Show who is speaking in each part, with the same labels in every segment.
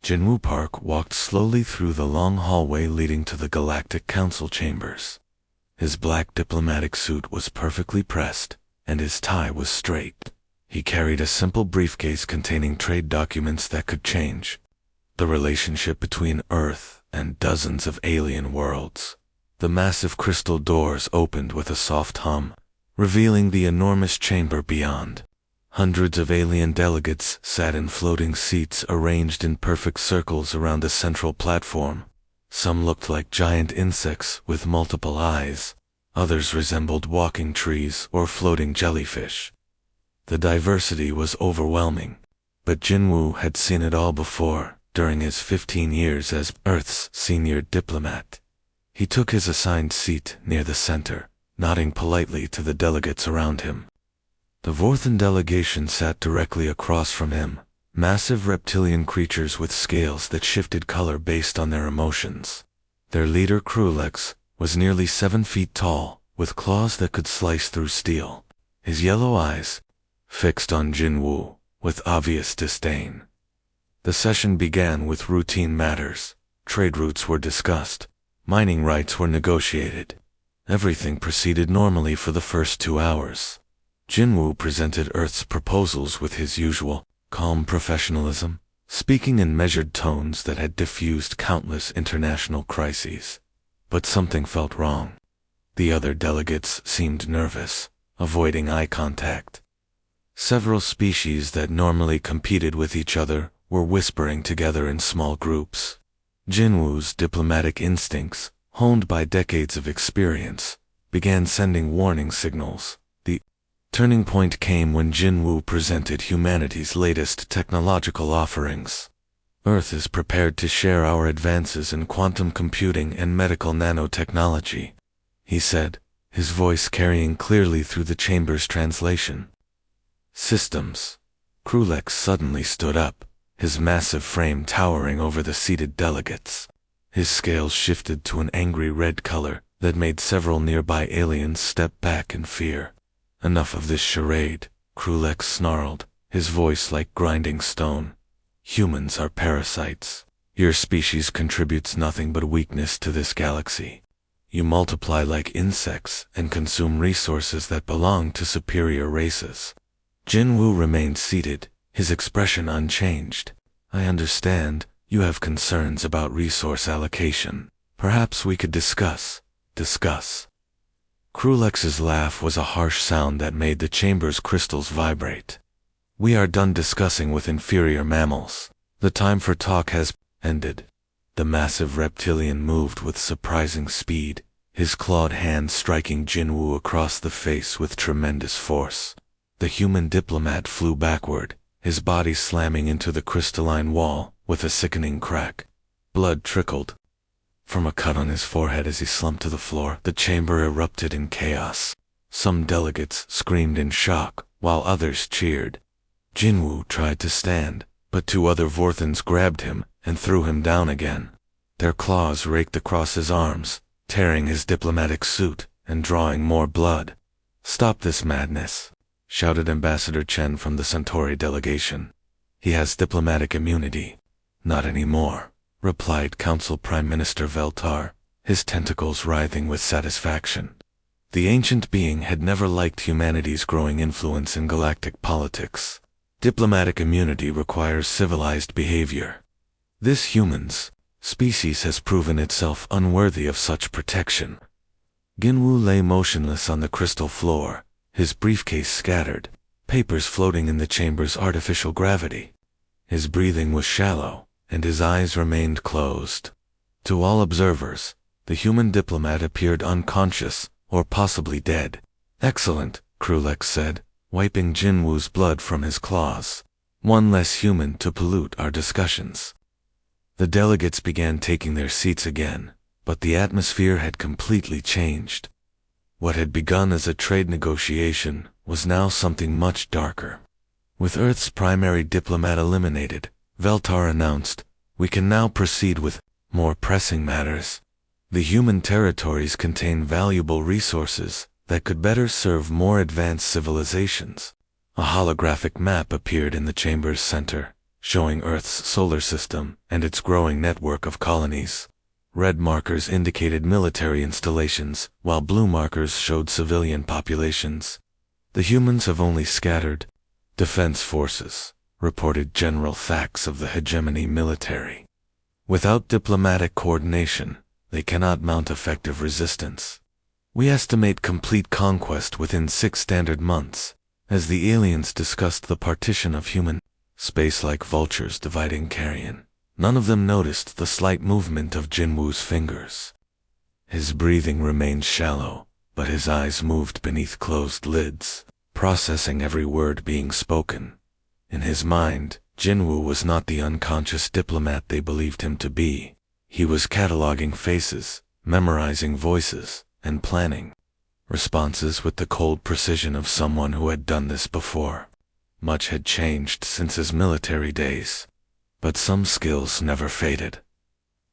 Speaker 1: Jinwoo Park walked slowly through the long hallway leading to the Galactic Council chambers. His black diplomatic suit was perfectly pressed, and his tie was straight. He carried a simple briefcase containing trade documents that could change the relationship between Earth and dozens of alien worlds. The massive crystal doors opened with a soft hum, revealing the enormous chamber beyond. Hundreds of alien delegates sat in floating seats arranged in perfect circles around the central platform. Some looked like giant insects with multiple eyes. Others resembled walking trees or floating jellyfish. The diversity was overwhelming, but Jinwoo had seen it all before during his 15 years as Earth's senior diplomat. He took his assigned seat near the center, nodding politely to the delegates around him. The Vorthan delegation sat directly across from him, massive reptilian creatures with scales that shifted color based on their emotions. Their leader, Krulex, was nearly 7 feet tall, with claws that could slice through steel. His yellow eyes fixed on Jinwoo with obvious disdain. The session began with routine matters. Trade routes were discussed. Mining rights were negotiated. Everything proceeded normally for the first 2 hours. Jinwoo presented Earth's proposals with his usual calm professionalism, speaking in measured tones that had diffused countless international crises. But something felt wrong. The other delegates seemed nervous, avoiding eye contact. Several species that normally competed with each other were whispering together in small groups. Jinwoo's diplomatic instincts, honed by decades of experience, began sending warning signals. The turning point came when Jinwoo presented humanity's latest technological offerings. Earth is prepared to share our advances in quantum computing and medical nanotechnology, he said, his voice carrying clearly through the chamber's translation. Systems. Krulex suddenly stood up, his massive frame towering over the seated delegates. His scales shifted to an angry red color that made several nearby aliens step back in fear. Enough of this charade, Krulex snarled, his voice like grinding stone. Humans are parasites. Your species contributes nothing but weakness to this galaxy. You multiply like insects and consume resources that belong to superior races. Jinwoo remained seated, his expression unchanged. I understand, you have concerns about resource allocation. Perhaps we could discuss. Krulex's laugh was a harsh sound that made the chamber's crystals vibrate. We are done discussing with inferior mammals. The time for talk has ended. The massive reptilian moved with surprising speed, his clawed hand striking Jinwoo across the face with tremendous force. The human diplomat flew backward, his body slamming into the crystalline wall with a sickening crack. Blood trickled from a cut on his forehead as he slumped to the floor. The chamber erupted in chaos. Some delegates screamed in shock, while others cheered. Jinwoo tried to stand, but 2 other Vorthans grabbed him and threw him down again. Their claws raked across his arms, tearing his diplomatic suit and drawing more blood. Stop this madness, shouted Ambassador Chen from the Centauri delegation. He has diplomatic immunity. Not anymore, replied Council Prime Minister Veltar, his tentacles writhing with satisfaction. The ancient being had never liked humanity's growing influence in galactic politics. Diplomatic immunity requires civilized behavior. This human's species has proven itself unworthy of such protection. Jinwoo lay motionless on the crystal floor, his briefcase scattered, papers floating in the chamber's artificial gravity. His breathing was shallow, and his eyes remained closed. To all observers, the human diplomat appeared unconscious, or possibly dead. Excellent, Krulex said, wiping Jinwoo's blood from his claws. One less human to pollute our discussions. The delegates began taking their seats again, but the atmosphere had completely changed. What had begun as a trade negotiation was now something much darker. With Earth's primary diplomat eliminated, Veltar announced, we can now proceed with more pressing matters. The human territories contain valuable resources that could better serve more advanced civilizations. A holographic map appeared in the chamber's center, showing Earth's solar system and its growing network of colonies. Red markers indicated military installations, while blue markers showed civilian populations. The humans have only scattered defense forces, reported general facts of the hegemony military. Without diplomatic coordination, they cannot mount effective resistance. We estimate complete conquest within 6 standard months, as the aliens discussed the partition of human space like vultures dividing carrion. None of them noticed the slight movement of Jinwoo's fingers. His breathing remained shallow, but his eyes moved beneath closed lids, processing every word being spoken. In his mind, Jinwoo was not the unconscious diplomat they believed him to be. He was cataloging faces, memorizing voices, and planning responses with the cold precision of someone who had done this before. Much had changed since his military days, but some skills never faded.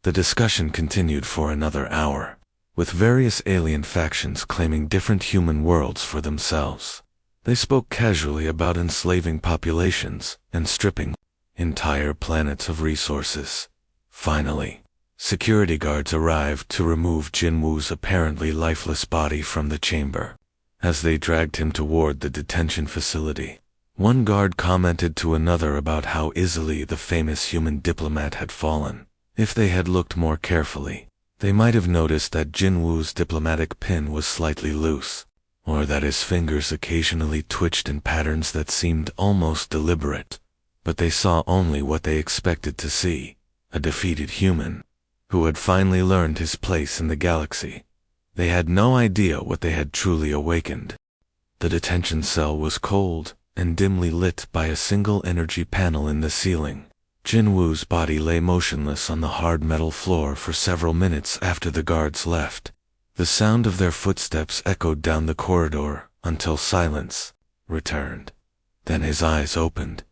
Speaker 1: The discussion continued for another hour, with various alien factions claiming different human worlds for themselves. They spoke casually about enslaving populations and stripping entire planets of resources. Finally, security guards arrived to remove Jinwoo's apparently lifeless body from the chamber. As they dragged him toward the detention facility, one guard commented to another about how easily the famous human diplomat had fallen. If they had looked more carefully, they might have noticed that Jinwoo's diplomatic pin was slightly loose, or that his fingers occasionally twitched in patterns that seemed almost deliberate. But they saw only what they expected to see, a defeated human who had finally learned his place in the galaxy. They had no idea what they had truly awakened. The detention cell was cold and dimly lit by a single energy panel in the ceiling. Jinwoo's body lay motionless on the hard metal floor for several minutes after the guards left. The sound of their footsteps echoed down the corridor until silence returned. Then his eyes opened.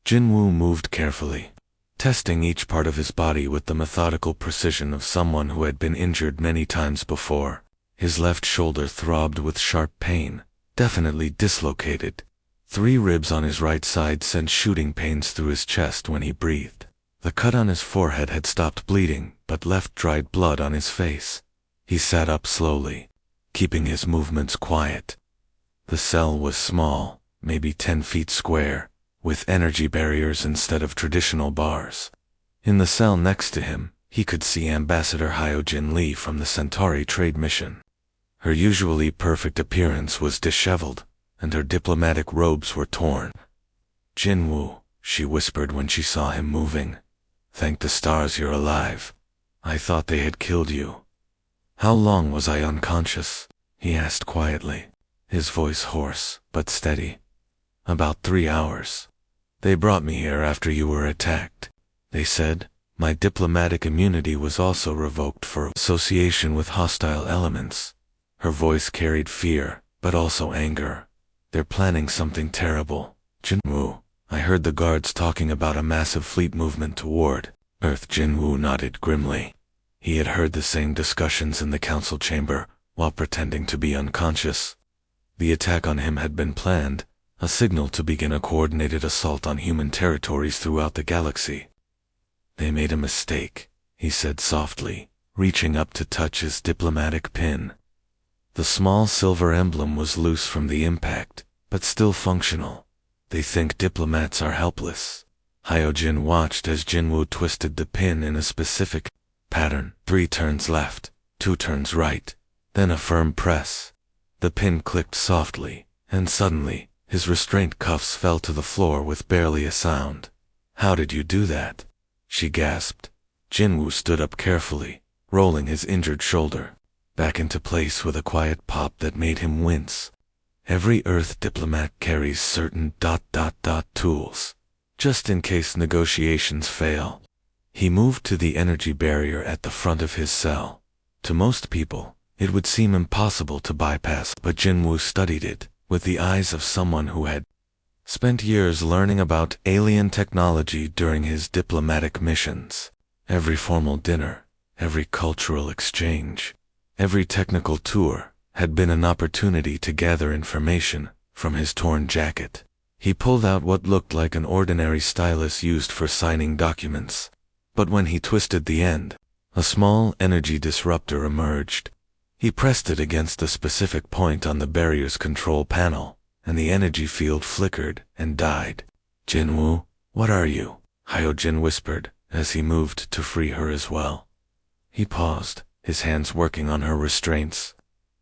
Speaker 1: Jinwoo moved carefully, testing each part of his body with the methodical precision of someone who had been injured many times before. His left shoulder throbbed with sharp pain, definitely dislocated. 3 ribs on his right side sent shooting pains through his chest when he breathed. The cut on his forehead had stopped bleeding, but left dried blood on his face. He sat up slowly, keeping his movements quiet. The cell was small, maybe 10 feet square, with energy barriers instead of traditional bars. In the cell next to him, he could see Ambassador Hyojin Lee from the Centauri trade mission. Her usually perfect appearance was disheveled, and her diplomatic robes were torn. "Jinwoo," she whispered when she saw him moving. "Thank the stars you're alive. I thought they had killed you." "How long was I unconscious?" he asked quietly, his voice hoarse but steady. "About 3 hours. They brought me here after you were attacked. They said my diplomatic immunity was also revoked for association with hostile elements." Her voice carried fear, but also anger. "They're planning something terrible. Jinwoo, I heard the guards talking about a massive fleet movement toward Earth." Jinwoo nodded grimly. He had heard the same discussions in the council chamber while pretending to be unconscious. The attack on him had been planned, a signal to begin a coordinated assault on human territories throughout the galaxy. "They made a mistake," he said softly, reaching up to touch his diplomatic pin. The small silver emblem was loose from the impact, but still functional. "They think diplomats are helpless." Hyojin watched as Jinwoo twisted the pin in a specific pattern. 3 turns left, 2 turns right, then a firm press. The pin clicked softly, and suddenly, his restraint cuffs fell to the floor with barely a sound. "How did you do that?" she gasped. Jinwoo stood up carefully, rolling his injured shoulder back into place with a quiet pop that made him wince. Every Earth diplomat carries certain ... tools, just in case negotiations fail. He moved to the energy barrier at the front of his cell. To most people, it would seem impossible to bypass, but Jinwoo studied it with the eyes of someone who had spent years learning about alien technology during his diplomatic missions. Every formal dinner, every cultural exchange, every technical tour had been an opportunity to gather information from his torn jacket. He pulled out what looked like an ordinary stylus used for signing documents. But when he twisted the end, a small energy disruptor emerged. He pressed it against a specific point on the barrier's control panel, and the energy field flickered and died. "Jinwoo, what are you?" Hyojin whispered, as he moved to free her as well. He paused, his hands working on her restraints.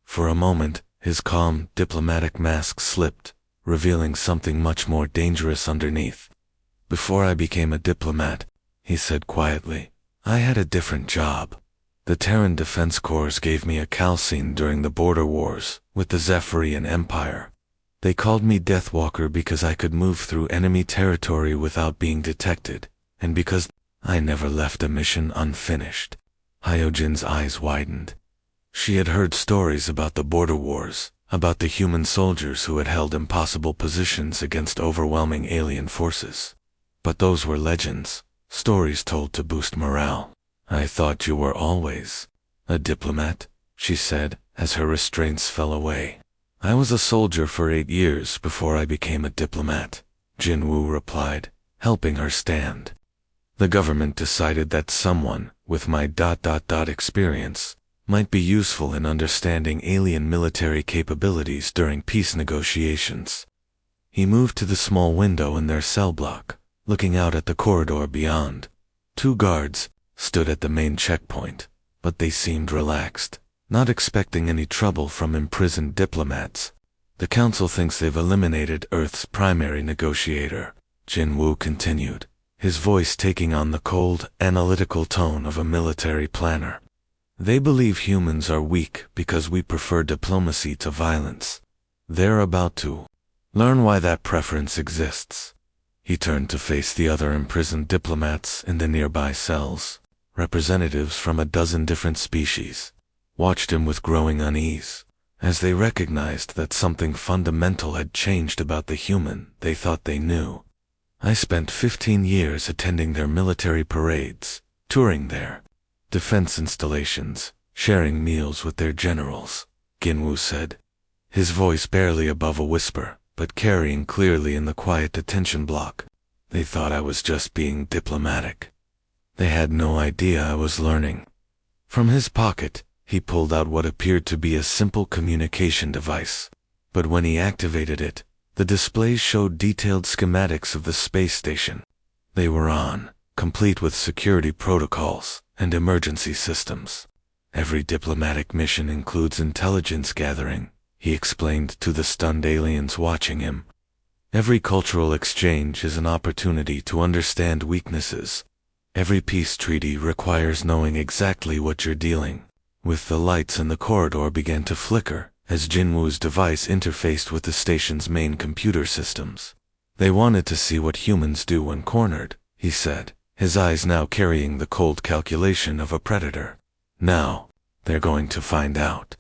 Speaker 1: For a moment, his calm, diplomatic mask slipped, revealing something much more dangerous underneath. "Before I became a diplomat," he said quietly, "I had a different job. The Terran Defense Corps gave me a calcine during the border wars with the Zephyrian Empire. They called me Deathwalker because I could move through enemy territory without being detected, and because I never left a mission unfinished." Hyojin's eyes widened. She had heard stories about the border wars, about the human soldiers who had held impossible positions against overwhelming alien forces. But those were legends, stories told to boost morale. "I thought you were always a diplomat," she said, as her restraints fell away. "I was a soldier for 8 years before I became a diplomat," Jinwoo replied, helping her stand. "The government decided that someone with my experience might be useful in understanding alien military capabilities during peace negotiations." He moved to the small window in their cell block, looking out at the corridor beyond. 2 guards stood at the main checkpoint, but they seemed relaxed, not expecting any trouble from imprisoned diplomats. "The Council thinks they've eliminated Earth's primary negotiator," Jinwoo continued, his voice taking on the cold, analytical tone of a military planner. "They believe humans are weak because we prefer diplomacy to violence. They're about to learn why that preference exists." He turned to face the other imprisoned diplomats in the nearby cells, representatives from a dozen different species, watched him with growing unease, as they recognized that something fundamental had changed about the human they thought they knew. "I spent 15 years attending their military parades, touring their defense installations, sharing meals with their generals," Jinwoo said, his voice barely above a whisper, but carrying clearly in the quiet detention block. "They thought I was just being diplomatic. They had no idea I was learning." From his pocket, he pulled out what appeared to be a simple communication device. But when he activated it, the display showed detailed schematics of the space station they were on, complete with security protocols and emergency systems. "Every diplomatic mission includes intelligence gathering," he explained to the stunned aliens watching him. "Every cultural exchange is an opportunity to understand weaknesses. Every peace treaty requires knowing exactly what you're dealing with." The lights in the corridor began to flicker as Jinwoo's device interfaced with the station's main computer systems. "They wanted to see what humans do when cornered," he said, his eyes now carrying the cold calculation of a predator. "Now, they're going to find out."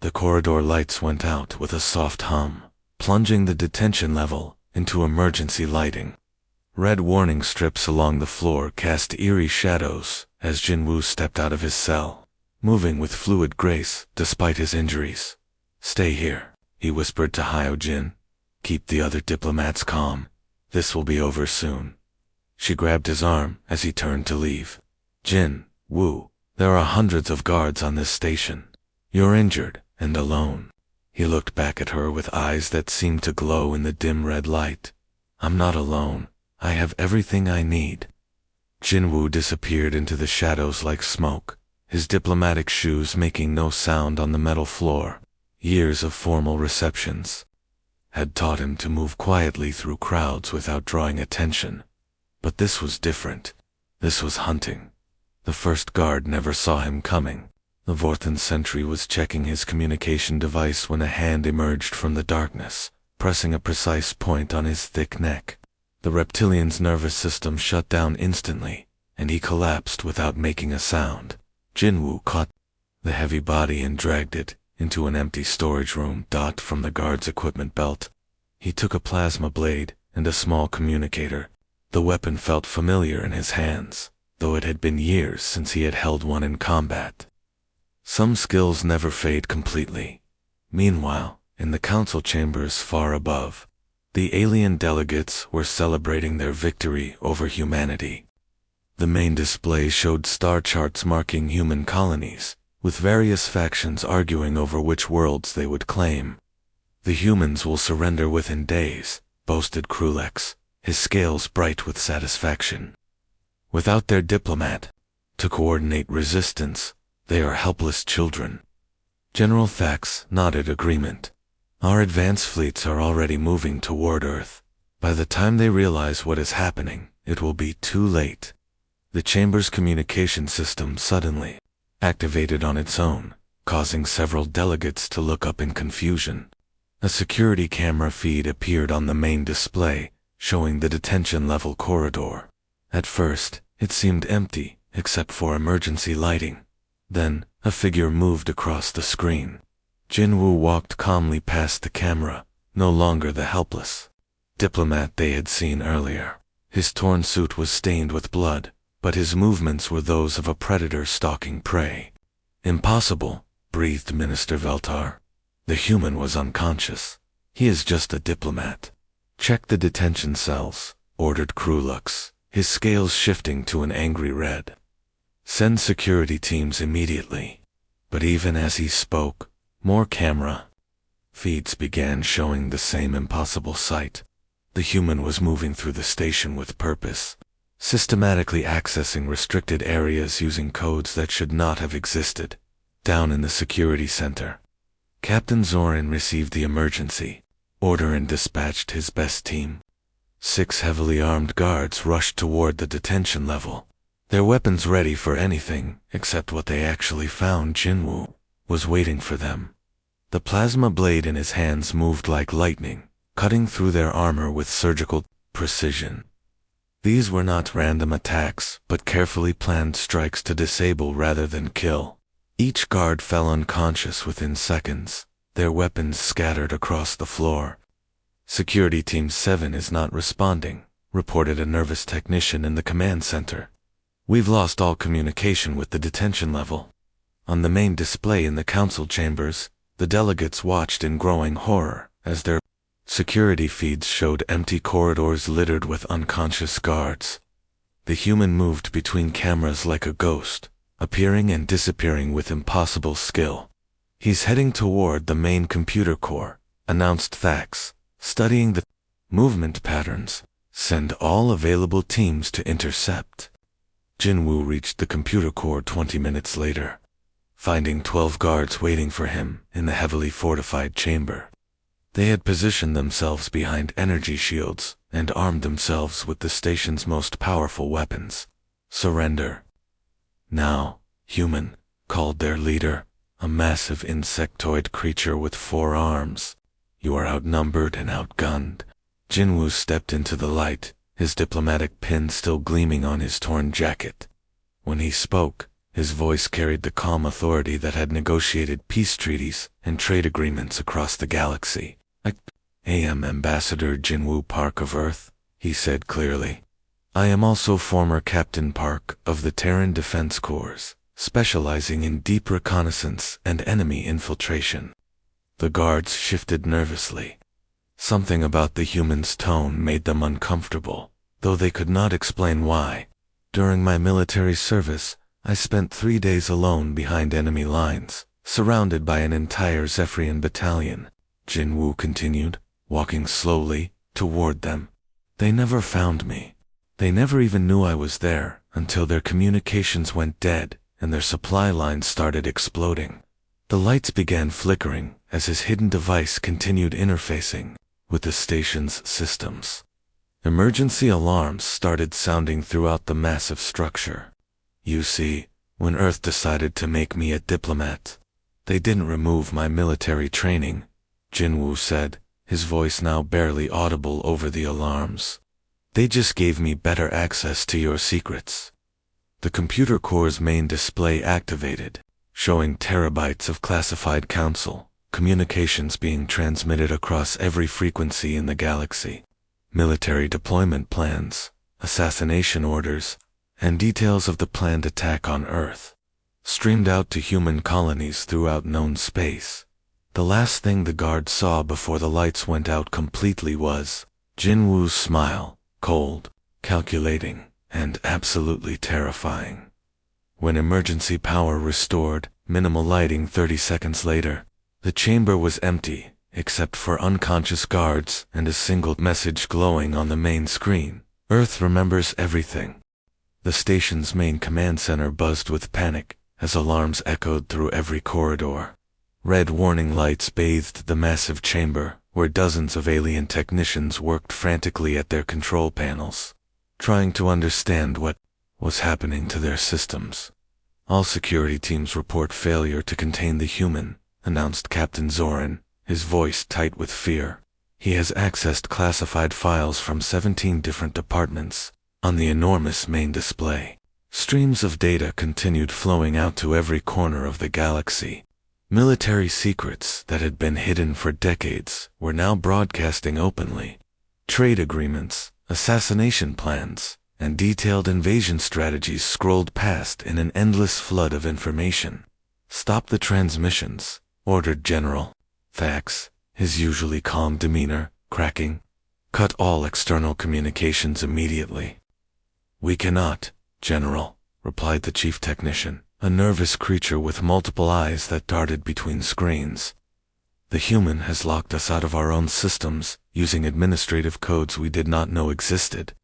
Speaker 1: The corridor lights went out with a soft hum, plunging the detention level into emergency lighting. Red warning strips along the floor cast eerie shadows as Jinwoo stepped out of his cell, moving with fluid grace despite his injuries. "Stay here," he whispered to Hyojin. "Keep the other diplomats calm. This will be over soon." She grabbed his arm as he turned to leave. "Jinwoo, there are hundreds of guards on this station. You're injured and alone." He looked back at her with eyes that seemed to glow in the dim red light. "I'm not alone. I have everything I need." Jinwoo disappeared into the shadows like smoke, his diplomatic shoes making no sound on the metal floor. Years of formal receptions had taught him to move quietly through crowds without drawing attention. But this was different. This was hunting. The first guard never saw him coming. The Vorthan sentry was checking his communication device when a hand emerged from the darkness, pressing a precise point on his thick neck. The reptilian's nervous system shut down instantly, and he collapsed without making a sound. Jinwoo caught the heavy body and dragged it into an empty storage room from the guard's equipment belt. He took a plasma blade and a small communicator. The weapon felt familiar in his hands, though it had been years since he had held one in combat. Some skills never fade completely. Meanwhile, in the council chambers far above, The alien delegates were celebrating their victory over humanity. The main display showed star charts marking human colonies, with various factions arguing over which worlds they would claim. "The humans will surrender within days," boasted Krulek, his scales bright with satisfaction. "Without their diplomat to coordinate resistance, they are helpless children." General Thax nodded agreement. "Our advance fleets are already moving toward Earth. By the time they realize what is happening, it will be too late." The chamber's communication system suddenly activated on its own, causing several delegates to look up in confusion. A security camera feed appeared on the main display, showing the detention level corridor. At first, it seemed empty, except for emergency lighting. Then, a figure moved across the screen. Jinwoo walked calmly past the camera, no longer the helpless diplomat they had seen earlier. His torn suit was stained with blood, but his movements were those of a predator stalking prey. "Impossible," breathed Minister Veltar. "The human was unconscious. He is just a diplomat." "Check the detention cells," ordered Krulek, his scales shifting to an angry red. "Send security teams immediately." But even as he spoke, more camera feeds began showing the same impossible sight. The human was moving through the station with purpose, systematically accessing restricted areas using codes that should not have existed. Down in the security center, Captain Zorin received the emergency order and dispatched his best team. 6 heavily armed guards rushed toward the detention level, their weapons ready for anything except what they actually found. Jinwoo was waiting for them. The plasma blade in his hands moved like lightning, cutting through their armor with surgical precision. These were not random attacks, but carefully planned strikes to disable rather than kill. Each guard fell unconscious within seconds, their weapons scattered across the floor. "Security Team 7 is not responding," reported a nervous technician in the command center. "We've lost all communication with the detention level." On the main display in the council chambers, the delegates watched in growing horror as their security feeds showed empty corridors littered with unconscious guards. The human moved between cameras like a ghost, appearing and disappearing with impossible skill. "He's heading toward the main computer core," announced Thax, studying the movement patterns. "Send all available teams to intercept." Jinwoo reached the computer core 20 minutes later, finding 12 guards waiting for him in the heavily fortified chamber. They had positioned themselves behind energy shields and armed themselves with the station's most powerful weapons. "Surrender now, human," called their leader, a massive insectoid creature with 4 arms. "You are outnumbered and outgunned." Jinwoo stepped into the light, his diplomatic pin still gleaming on his torn jacket. When he spoke, his voice carried the calm authority that had negotiated peace treaties and trade agreements across the galaxy. "I am Ambassador Jinwoo Park of Earth," he said clearly. "I am also former Captain Park of the Terran Defense Corps, specializing in deep reconnaissance and enemy infiltration." The guards shifted nervously. Something about the human's tone made them uncomfortable, though they could not explain why. "During my military service, I spent 3 days alone behind enemy lines, surrounded by an entire Zephyrian battalion," Jinwoo continued, walking slowly toward them. "They never found me. They never even knew I was there until their communications went dead and their supply lines started exploding." The lights began flickering as his hidden device continued interfacing with the station's systems. Emergency alarms started sounding throughout the massive structure. "You see, when Earth decided to make me a diplomat, they didn't remove my military training," Jinwoo said, his voice now barely audible over the alarms. "They just gave me better access to your secrets." The computer core's main display activated, showing terabytes of classified council communications being transmitted across every frequency in the galaxy. Military deployment plans, assassination orders, and details of the planned attack on Earth streamed out to human colonies throughout known space. The last thing the guard saw before the lights went out completely was Jinwoo's smile, cold, calculating, and absolutely terrifying. When emergency power restored, minimal lighting 30 seconds later, the chamber was empty, except for unconscious guards and a single message glowing on the main screen. Earth remembers everything. The station's main command center buzzed with panic as alarms echoed through every corridor. Red warning lights bathed the massive chamber, where dozens of alien technicians worked frantically at their control panels, trying to understand what was happening to their systems. All security teams report failure to contain the human, announced Captain Zoran, his voice tight with fear. He has accessed classified files from 17 different departments on the enormous main display. Streams of data continued flowing out to every corner of the galaxy. Military secrets that had been hidden for decades were now broadcasting openly. Trade agreements, assassination plans, and detailed invasion strategies scrolled past in an endless flood of information. "Stop the transmissions," ordered General Thax, his usually calm demeanor cracking. "Cut all external communications immediately." "We cannot, General," replied the chief technician, a nervous creature with multiple eyes that darted between screens. "The human has locked us out of our own systems, using administrative codes we did not know existed."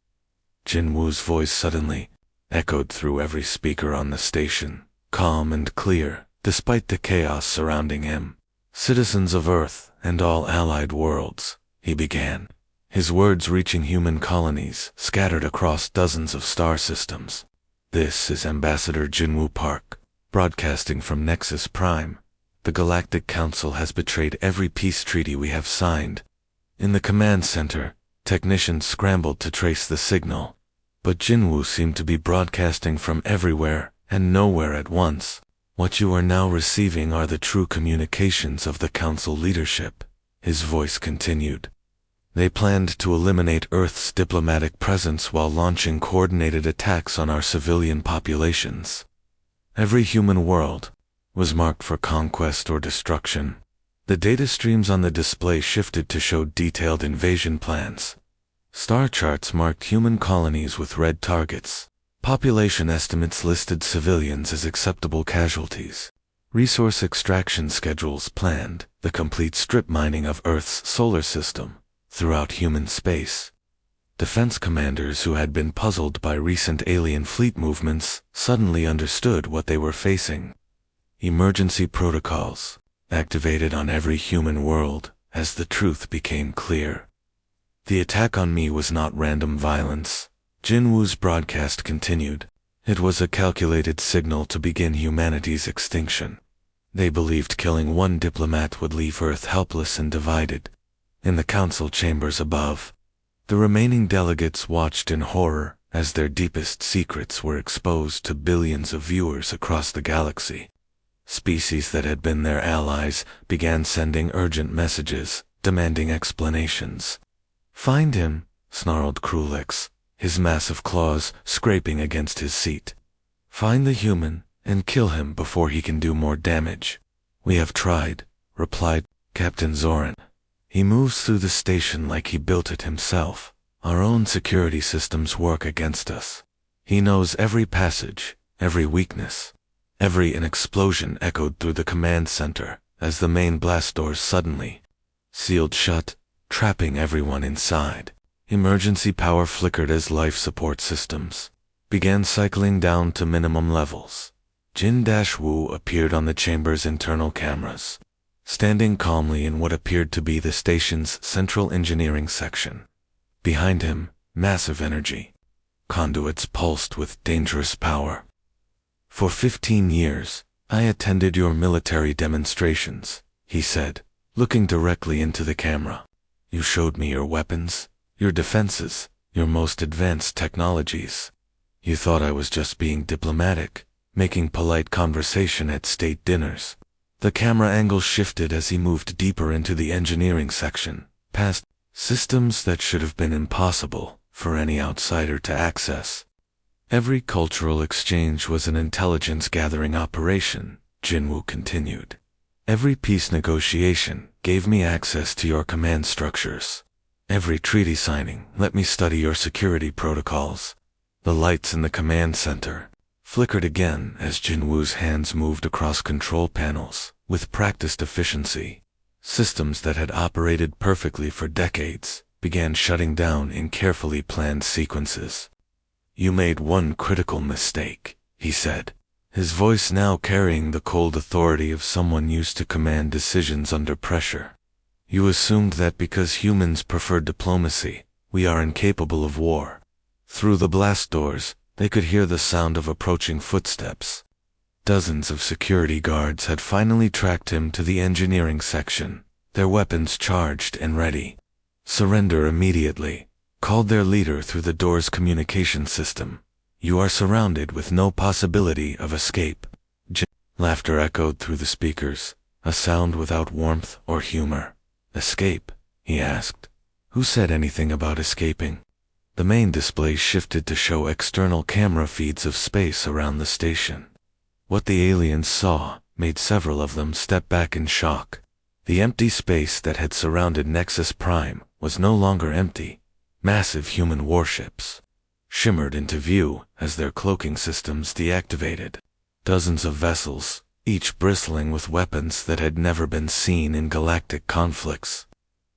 Speaker 1: Jinwoo's voice suddenly echoed through every speaker on the station, calm and clear, despite the chaos surrounding him. "Citizens of Earth and all allied worlds," he began, his words reaching human colonies scattered across dozens of star systems. "This is Ambassador Jinwoo Park, broadcasting from Nexus Prime. The Galactic Council has betrayed every peace treaty we have signed." In the command center, technicians scrambled to trace the signal, but Jinwoo seemed to be broadcasting from everywhere and nowhere at once. "What you are now receiving are the true communications of the Council leadership," his voice continued. "They planned to eliminate Earth's diplomatic presence while launching coordinated attacks on our civilian populations. Every human world was marked for conquest or destruction." The data streams on the display shifted to show detailed invasion plans. Star charts marked human colonies with red targets. Population estimates listed civilians as acceptable casualties. Resource extraction schedules planned the complete strip mining of Earth's solar system throughout human space. Defense commanders who had been puzzled by recent alien fleet movements suddenly understood what they were facing. Emergency protocols activated on every human world as the truth became clear. "The attack on me was not random violence," Jinwoo's broadcast continued. "It was a calculated signal to begin humanity's extinction. They believed killing one diplomat would leave Earth helpless and divided." In the council chambers above, the remaining delegates watched in horror as their deepest secrets were exposed to billions of viewers across the galaxy. Species that had been their allies began sending urgent messages, demanding explanations. "Find him," snarled Krulix, his massive claws scraping against his seat. "Find the human and kill him before he can do more damage." "We have tried," replied Captain Zoran. "He moves through the station like he built it himself. Our own security systems work against us. He knows every passage, every weakness." An explosion echoed through the command center as the main blast doors suddenly sealed shut, trapping everyone inside. Emergency power flickered as life support systems began cycling down to minimum levels. Jin-Woo appeared on the chamber's internal cameras, standing calmly in what appeared to be the station's central engineering section. Behind him, massive energy conduits pulsed with dangerous power. "For 15 years, I attended your military demonstrations," he said, looking directly into the camera. "You showed me your weapons, your defenses, your most advanced technologies. You thought I was just being diplomatic, making polite conversation at state dinners." The camera angle shifted as he moved deeper into the engineering section, past systems that should have been impossible for any outsider to access. "Every cultural exchange was an intelligence-gathering operation," Jinwoo continued. Every peace negotiation gave me access to your command structures. Every treaty signing let me study your security protocols. The lights in the command center flickered again as Jinwoo's hands moved across control panels with practiced efficiency. Systems that had operated perfectly for decades began shutting down in carefully planned sequences. "You made one critical mistake," he said, his voice now carrying the cold authority of someone used to command decisions under pressure. "You assumed that because humans prefer diplomacy, we are incapable of war." Through the blast doors, they could hear the sound of approaching footsteps. Dozens of security guards had finally tracked him to the engineering section, their weapons charged and ready. "Surrender immediately," called their leader through the door's communication system. "You are surrounded with no possibility of escape." Laughter echoed through the speakers, a sound without warmth or humor. "Escape?" he asked. "Who said anything about escaping?" The main display shifted to show external camera feeds of space around the station. What the aliens saw made several of them step back in shock. The empty space that had surrounded Nexus Prime was no longer empty. Massive human warships shimmered into view as their cloaking systems deactivated. Dozens of vessels, each bristling with weapons that had never been seen in galactic conflicts.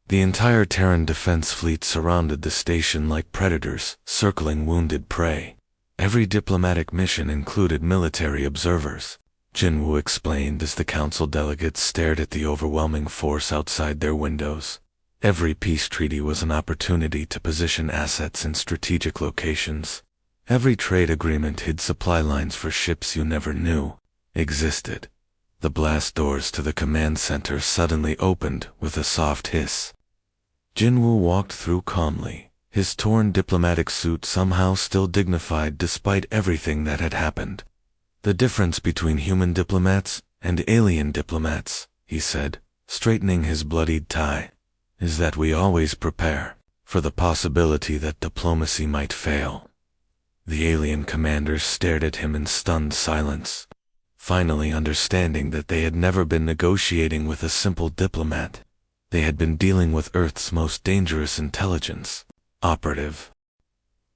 Speaker 1: The entire Terran defense fleet surrounded the station like predators circling wounded prey. Every diplomatic mission included military observers, Jinwoo explained as the council delegates stared at the overwhelming force outside their windows. Every peace treaty was an opportunity to position assets in strategic locations. Every trade agreement hid supply lines for ships you never knew existed. The blast doors to the command center suddenly opened with a soft hiss. Jinwoo walked through calmly, his torn diplomatic suit somehow still dignified despite everything that had happened. "The difference between human diplomats and alien diplomats," he said, straightening his bloodied tie, "is that we always prepare for the possibility that diplomacy might fail." The alien commanders stared at him in stunned silence, finally understanding that they had never been negotiating with a simple diplomat. They had been dealing with Earth's most dangerous intelligence operative.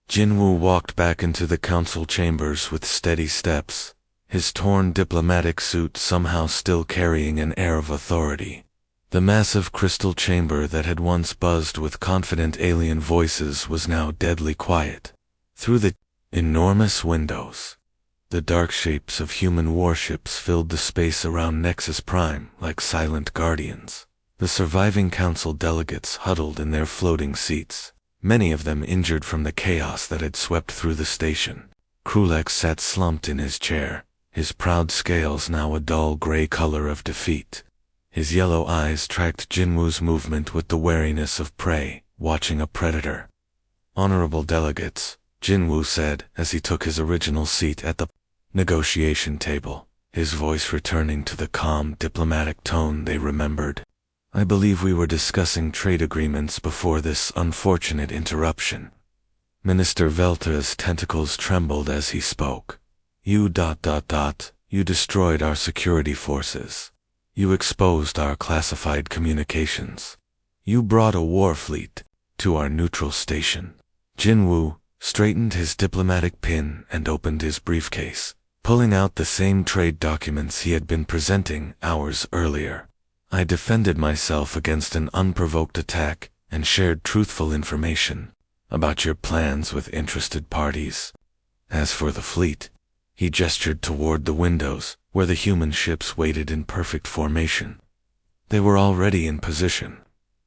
Speaker 1: Jinwoo walked back into the council chambers with steady steps, his torn diplomatic suit somehow still carrying an air of authority. The massive crystal chamber that had once buzzed with confident alien voices was now deadly quiet. Through the enormous windows, the dark shapes of human warships filled the space around Nexus Prime like silent guardians. The surviving council delegates huddled in their floating seats, many of them injured from the chaos that had swept through the station. Krulek sat slumped in his chair, his proud scales now a dull gray color of defeat. His yellow eyes tracked Jinwoo's movement with the wariness of prey, watching a predator. "Honorable delegates," Jinwoo said as he took his original seat at the negotiation table, his voice returning to the calm, diplomatic tone they remembered. "I believe we were discussing trade agreements before this unfortunate interruption." Minister Velta's tentacles trembled as he spoke. You destroyed our security forces. You exposed our classified communications. You brought a war fleet to our neutral station." Jinwoo straightened his diplomatic pin and opened his briefcase, pulling out the same trade documents he had been presenting hours earlier. "I defended myself against an unprovoked attack and shared truthful information about your plans with interested parties. As for the fleet," he gestured toward the windows where the human ships waited in perfect formation. "They were already in position.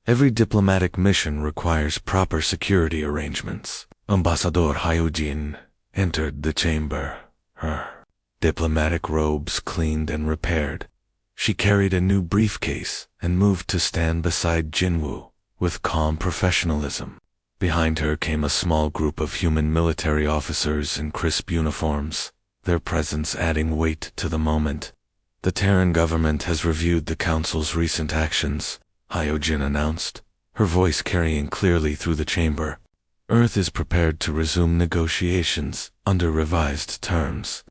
Speaker 1: Every diplomatic mission requires proper security arrangements." Ambassador Hyojin entered the chamber, her diplomatic robes cleaned and repaired. She carried a new briefcase and moved to stand beside Jinwoo with calm professionalism. Behind her came a small group of human military officers in crisp uniforms, their presence adding weight to the moment. "The Terran government has reviewed the Council's recent actions," Hyojin announced, her voice carrying clearly through the chamber. "Earth is prepared to resume negotiations under revised terms.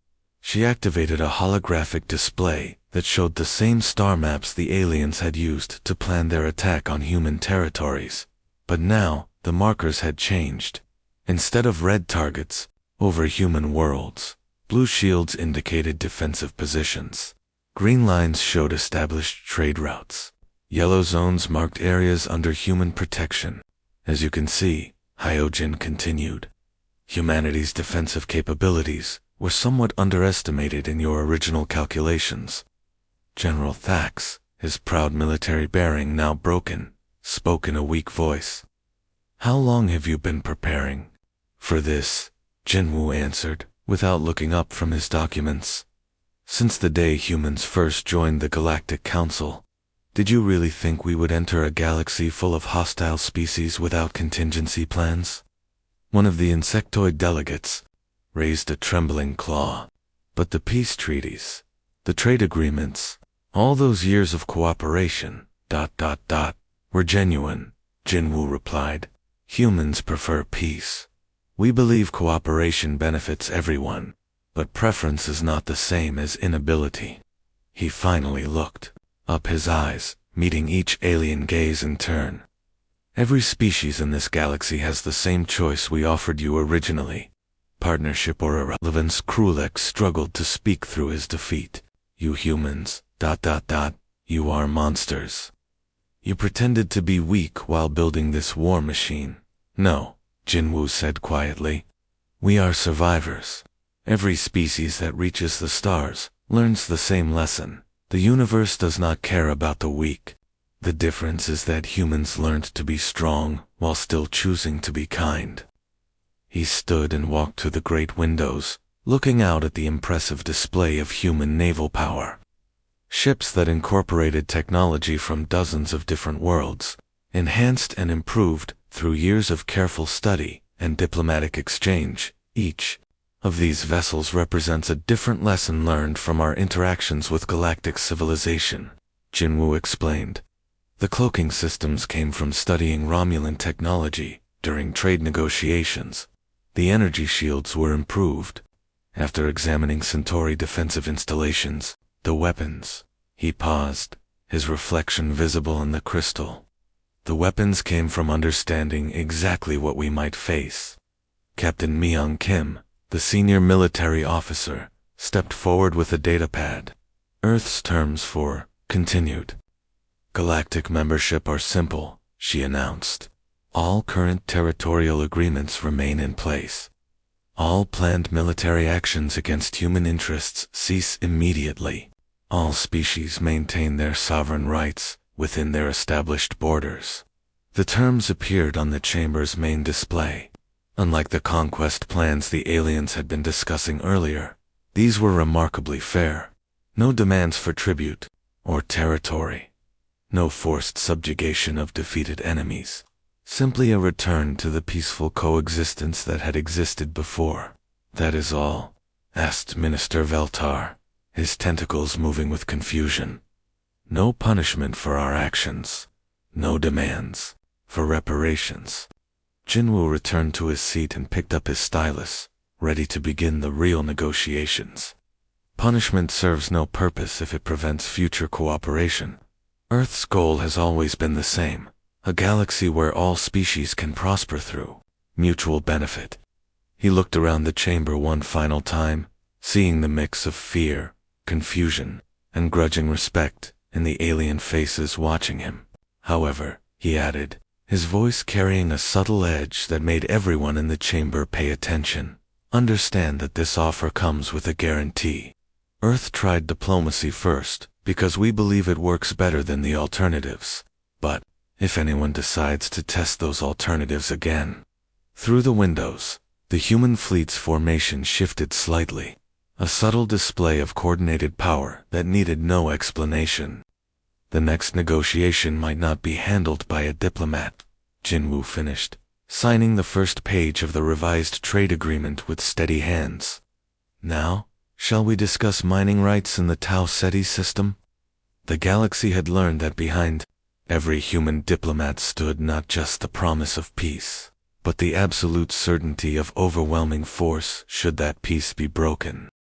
Speaker 1: She activated a holographic display that showed the same star maps the aliens had used to plan their attack on human territories. But now, the markers had changed. Instead of red targets over human worlds, blue shields indicated defensive positions. Green lines showed established trade routes. Yellow zones marked areas under human protection. As you can see, Hyojin continued, humanity's defensive capabilities were somewhat underestimated in your original calculations. General Thax, his proud military bearing now broken, spoke in a weak voice. How long have you been preparing for this? Jinwoo answered, without looking up from his documents. Since the day humans first joined the Galactic Council. Did you really think we would enter a galaxy full of hostile species without contingency plans? One of the insectoid delegates raised a trembling claw. But the peace treaties, the trade agreements, all those years of cooperation, were genuine, Jinwoo replied. Humans prefer peace. We believe cooperation benefits everyone, but preference is not the same as inability. He finally looked up, his eyes meeting each alien gaze in turn. Every species in this galaxy has the same choice we offered you originally. Partnership or irrelevance. Krulek struggled to speak through his defeat. You humans, you are monsters. You pretended to be weak while building this war machine. No, Jinwoo said quietly. We are survivors. Every species that reaches the stars learns the same lesson. The universe does not care about the weak. The difference is that humans learned to be strong while still choosing to be kind. He stood and walked to the great windows, looking out at the impressive display of human naval power. Ships that incorporated technology from dozens of different worlds, enhanced and improved through years of careful study and diplomatic exchange. Each of these vessels represents a different lesson learned from our interactions with galactic civilization, Jinwoo explained. The cloaking systems came from studying Romulan technology during trade negotiations. The energy shields were improved. After examining Centauri defensive installations, the weapons. He paused, his reflection visible in the crystal. The weapons came from understanding exactly what we might face. Captain Myung Kim, the senior military officer, stepped forward with a datapad. Earth's terms for continued galactic membership are simple, she announced. All current territorial agreements remain in place. All planned military actions against human interests cease immediately. All species maintain their sovereign rights within their established borders. The terms appeared on the chamber's main display. Unlike the conquest plans the aliens had been discussing earlier, these were remarkably fair. No demands for tribute or territory. No forced subjugation of defeated enemies. Simply a return to the peaceful coexistence that had existed before. That is all? Asked Minister Veltar, his tentacles moving with confusion. No punishment for our actions. No demands for reparations. Jinwoo returned to his seat and picked up his stylus, ready to begin the real negotiations. Punishment serves no purpose if it prevents future cooperation. Earth's goal has always been the same. A galaxy where all species can prosper through mutual benefit. He looked around the chamber one final time, seeing the mix of fear, confusion, and grudging respect in the alien faces watching him. However, he added, his voice carrying a subtle edge that made everyone in the chamber pay attention. Understand that this offer comes with a guarantee. Earth tried diplomacy first, because we believe it works better than the alternatives. But if anyone decides to test those alternatives again. Through the windows, the human fleet's formation shifted slightly, a subtle display of coordinated power that needed no explanation. The next negotiation might not be handled by a diplomat, Jinwoo finished, signing the first page of the revised trade agreement with steady hands. Now, shall we discuss mining rights in the Tau Ceti system? The galaxy had learned that behind every human diplomat stood not just the promise of peace, but the absolute certainty of overwhelming force should that peace be broken.